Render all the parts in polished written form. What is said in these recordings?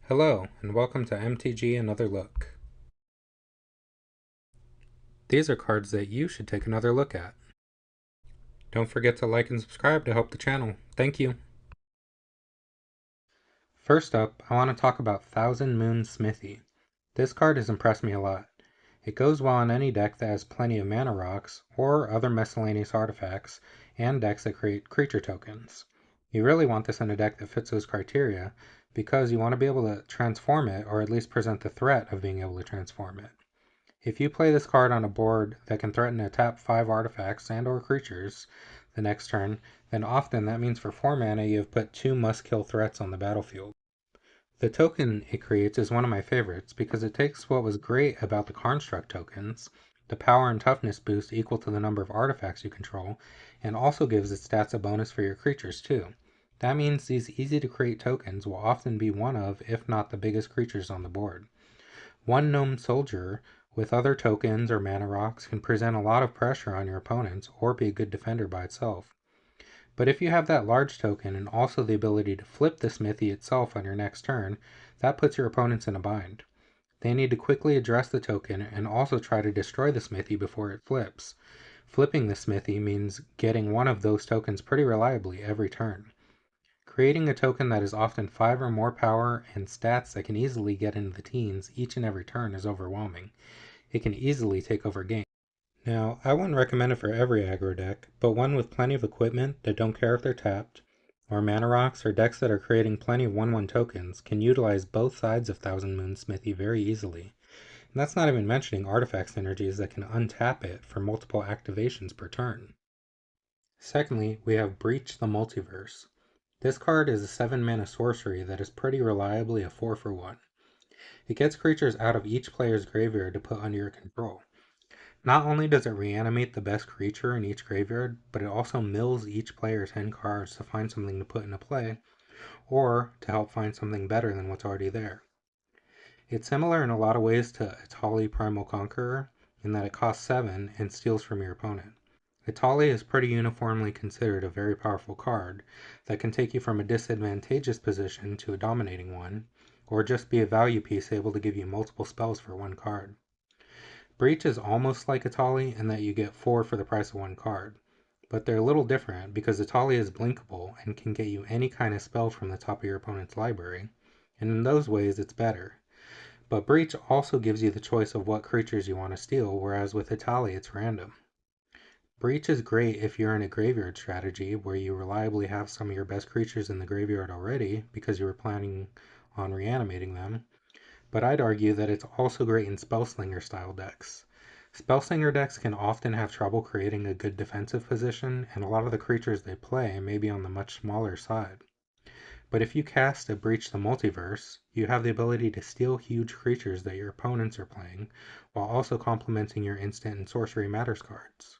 Hello, and welcome to MTG Another Look. These are cards that you should take another look at. Don't forget to like and subscribe to help the channel. Thank you. First up, I want to talk about Thousand Moon Smithy. This card has impressed me a lot. It goes well in any deck that has plenty of mana rocks or other miscellaneous artifacts and decks that create creature tokens. You really want this in a deck that fits those criteria because you want to be able to transform it or at least present the threat of being able to transform it. If you play this card on a board that can threaten to tap 5 artifacts and or creatures the next turn, then often that means for 4 mana you have put 2 must-kill threats on the battlefield. The token it creates is one of my favorites because it takes what was great about the construct tokens, the power and toughness boost equal to the number of artifacts you control, and also gives its stats a bonus for your creatures too. That means these easy to create tokens will often be one of, if not the biggest creatures on the board. One gnome soldier with other tokens or mana rocks can present a lot of pressure on your opponents or be a good defender by itself. But if you have that large token and also the ability to flip the smithy itself on your next turn, that puts your opponents in a bind. They need to quickly address the token and also try to destroy the smithy before it flips. Flipping the smithy means getting one of those tokens pretty reliably every turn. Creating a token that is often 5 or more power and stats that can easily get into the teens each and every turn is overwhelming. It can easily take over games. Now, I wouldn't recommend it for every aggro deck, but one with plenty of equipment that don't care if they're tapped, or mana rocks or decks that are creating plenty of 1/1 tokens can utilize both sides of Thousand Moon Smithy very easily. And that's not even mentioning artifact synergies that can untap it for multiple activations per turn. Secondly, we have Breach the Multiverse. This card is a 7 mana sorcery that is pretty reliably a 4 for 1. It gets creatures out of each player's graveyard to put under your control. Not only does it reanimate the best creature in each graveyard, but it also mills each player's 10 cards to find something to put into play, or to help find something better than what's already there. It's similar in a lot of ways to Atali Primal Conqueror, in that it costs 7 and steals from your opponent. Atali is pretty uniformly considered a very powerful card that can take you from a disadvantageous position to a dominating one, or just be a value piece able to give you multiple spells for one card. Breach is almost like Atali in that you get 4 for the price of one card, but they're a little different because Atali is blinkable and can get you any kind of spell from the top of your opponent's library, and in those ways it's better. But Breach also gives you the choice of what creatures you want to steal, whereas with Atali it's random. Breach is great if you're in a graveyard strategy where you reliably have some of your best creatures in the graveyard already because you were planning on reanimating them, but I'd argue that it's also great in Spellslinger style decks. Spellslinger decks can often have trouble creating a good defensive position, and a lot of the creatures they play may be on the much smaller side. But if you cast a Breach the Multiverse, you have the ability to steal huge creatures that your opponents are playing, while also complementing your instant and sorcery matters cards.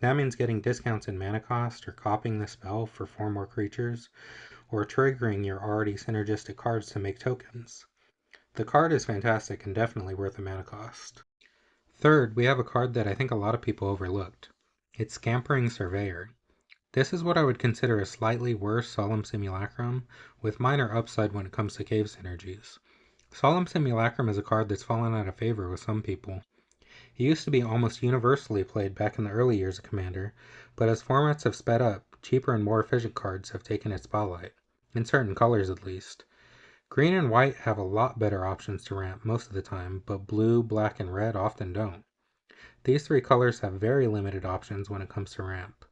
That means getting discounts in mana cost, or copying the spell for 4 more creatures, or triggering your already synergistic cards to make tokens. The card is fantastic and definitely worth the mana cost. Third, we have a card that I think a lot of people overlooked. It's Scampering Surveyor. This is what I would consider a slightly worse Solemn Simulacrum, with minor upside when it comes to cave synergies. Solemn Simulacrum is a card that's fallen out of favor with some people. It used to be almost universally played back in the early years of Commander, but as formats have sped up, cheaper and more efficient cards have taken its spotlight, in certain colors at least. Green and white have a lot better options to ramp most of the time, but blue, black, and red often don't. These 3 colors have very limited options when it comes to ramp.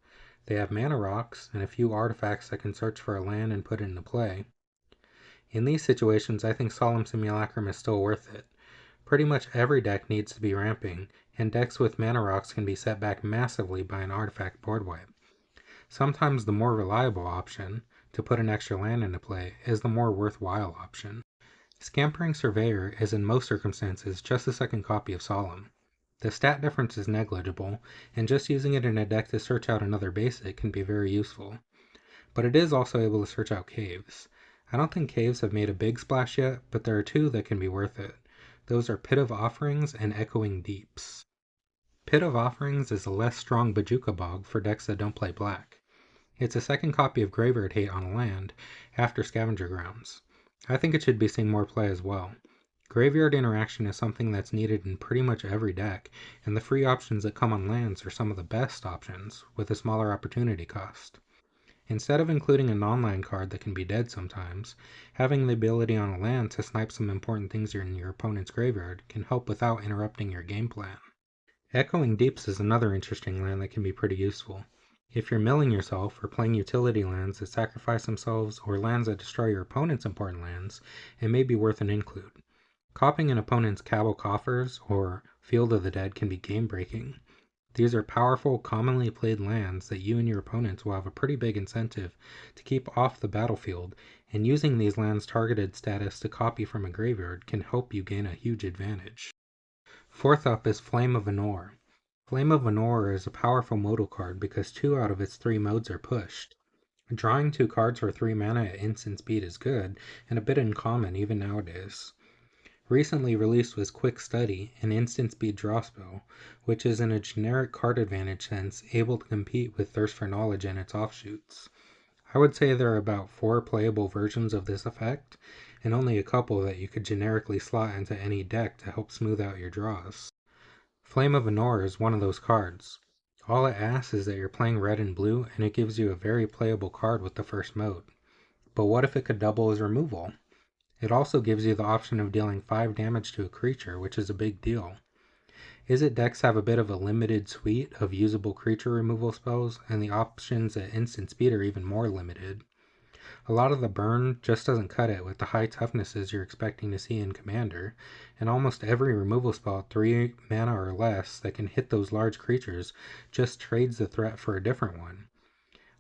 They have mana rocks and a few artifacts that can search for a land and put it into play. In these situations, I think Solemn Simulacrum is still worth it. Pretty much every deck needs to be ramping, and decks with mana rocks can be set back massively by an artifact board wipe. Sometimes the more reliable option, to put an extra land into play, is the more worthwhile option. Scampering Surveyor is in most circumstances just a second copy of Solemn. The stat difference is negligible, and just using it in a deck to search out another basic can be very useful. But it is also able to search out caves. I don't think caves have made a big splash yet, but there are 2 that can be worth it. Those are Pit of Offerings and Echoing Deeps. Pit of Offerings is a less strong Bojuka Bog for decks that don't play black. It's a second copy of Graveyard Hate on land after Scavenger Grounds. I think it should be seeing more play as well. Graveyard interaction is something that's needed in pretty much every deck, and the free options that come on lands are some of the best options, with a smaller opportunity cost. Instead of including a non-land card that can be dead sometimes, having the ability on a land to snipe some important things in your opponent's graveyard can help without interrupting your game plan. Echoing Deeps is another interesting land that can be pretty useful. If you're milling yourself or playing utility lands that sacrifice themselves or lands that destroy your opponent's important lands, it may be worth an include. Copying an opponent's Cabal Coffers or Field of the Dead can be game-breaking. These are powerful, commonly played lands that you and your opponents will have a pretty big incentive to keep off the battlefield, and using these lands' targeted status to copy from a graveyard can help you gain a huge advantage. Fourth up is Flame of Anor. Flame of Anor is a powerful modal card because 2 out of its 3 modes are pushed. Drawing 2 cards for 3 mana at instant speed is good, and a bit uncommon even nowadays. Recently released was Quick Study, an instant speed draw spell, which is in a generic card advantage sense able to compete with Thirst for Knowledge and its offshoots. I would say there are about 4 playable versions of this effect, and only a couple that you could generically slot into any deck to help smooth out your draws. Flame of Anor is one of those cards. All it asks is that you're playing red and blue, and it gives you a very playable card with the first mode. But what if it could double as removal? It also gives you the option of dealing 5 damage to a creature, which is a big deal. Izzet decks have a bit of a limited suite of usable creature removal spells, and the options at instant speed are even more limited. A lot of the burn just doesn't cut it with the high toughnesses you're expecting to see in Commander, and almost every removal spell at 3 mana or less that can hit those large creatures just trades the threat for a different one.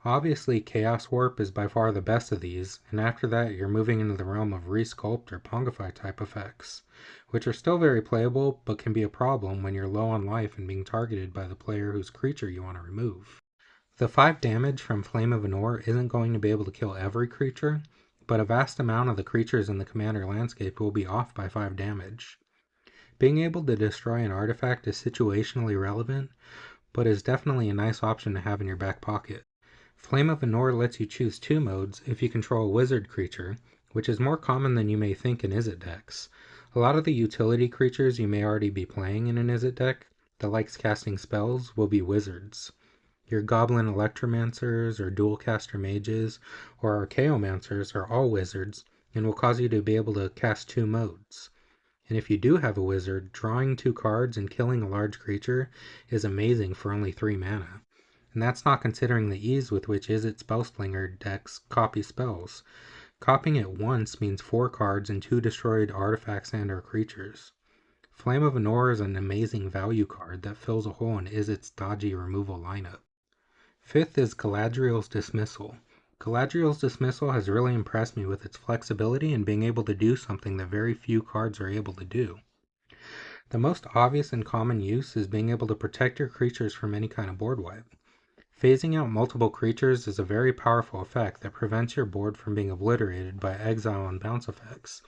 Obviously, Chaos Warp is by far the best of these, and after that you're moving into the realm of Resculpt or Pongify type effects, which are still very playable but can be a problem when you're low on life and being targeted by the player whose creature you want to remove. The 5 damage from Flame of Anor isn't going to be able to kill every creature, but a vast amount of the creatures in the Commander landscape will be off by 5 damage. Being able to destroy an artifact is situationally relevant, but is definitely a nice option to have in your back pocket. Flame of Anor lets you choose 2 modes if you control a wizard creature, which is more common than you may think in Izzet decks. A lot of the utility creatures you may already be playing in an Izzet deck that likes casting spells will be wizards. Your Goblin Electromancers or Dualcaster Mages or Archaeomancers are all wizards and will cause you to be able to cast 2 modes. And if you do have a wizard, drawing 2 cards and killing a large creature is amazing for only 3 mana. And that's not considering the ease with which Izzet Spellslinger decks copy spells. Copying it once means 4 cards and 2 destroyed artifacts and or creatures. Flame of Anor is an amazing value card that fills a hole in Izzet's dodgy removal lineup. Fifth is Galadriel's Dismissal. Galadriel's Dismissal has really impressed me with its flexibility and being able to do something that very few cards are able to do. The most obvious and common use is being able to protect your creatures from any kind of board wipe. Phasing out multiple creatures is a very powerful effect that prevents your board from being obliterated by exile and bounce effects,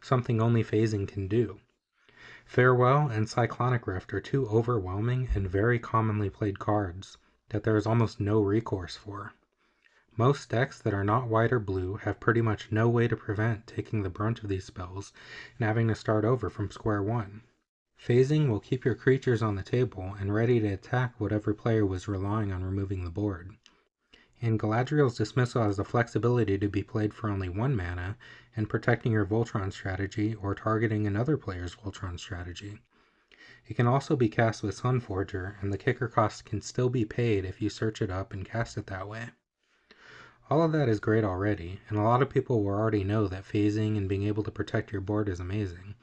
something only phasing can do. Farewell and Cyclonic Rift are 2 overwhelming and very commonly played cards that there is almost no recourse for. Most decks that are not white or blue have pretty much no way to prevent taking the brunt of these spells and having to start over from square one. Phasing will keep your creatures on the table and ready to attack whatever player was relying on removing the board. And Galadriel's Dismissal has the flexibility to be played for only 1 mana and protecting your Voltron strategy or targeting another player's Voltron strategy. It can also be cast with Sunforger, and the kicker cost can still be paid if you search it up and cast it that way. All of that is great already, and a lot of people will already know that phasing and being able to protect your board is amazing.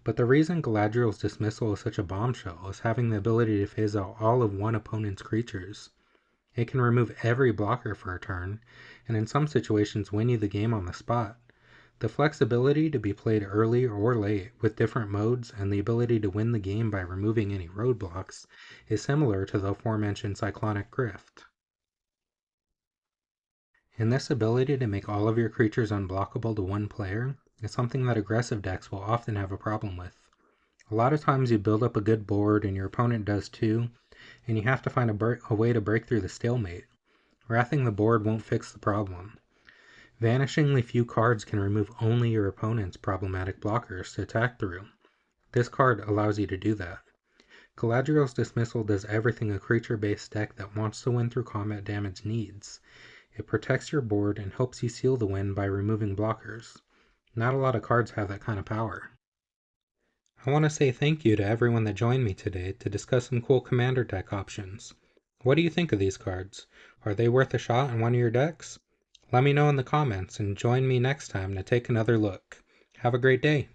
But the reason Galadriel's Dismissal is such a bombshell is having the ability to phase out all of one opponent's creatures. It can remove every blocker for a turn, and in some situations win you the game on the spot. The flexibility to be played early or late with different modes and the ability to win the game by removing any roadblocks is similar to the aforementioned Cyclonic Rift. And this ability to make all of your creatures unblockable to 1 player is something that aggressive decks will often have a problem with. A lot of times you build up a good board and your opponent does too, and you have to find a way to break through the stalemate. Wrathing the board won't fix the problem. Vanishingly few cards can remove only your opponent's problematic blockers to attack through. This card allows you to do that. Galadriel's Dismissal does everything a creature-based deck that wants to win through combat damage needs. It protects your board and helps you seal the win by removing blockers. Not a lot of cards have that kind of power. I want to say thank you to everyone that joined me today to discuss some cool commander deck options. What do you think of these cards? Are they worth a shot in one of your decks? Let me know in the comments and join me next time to take another look. Have a great day.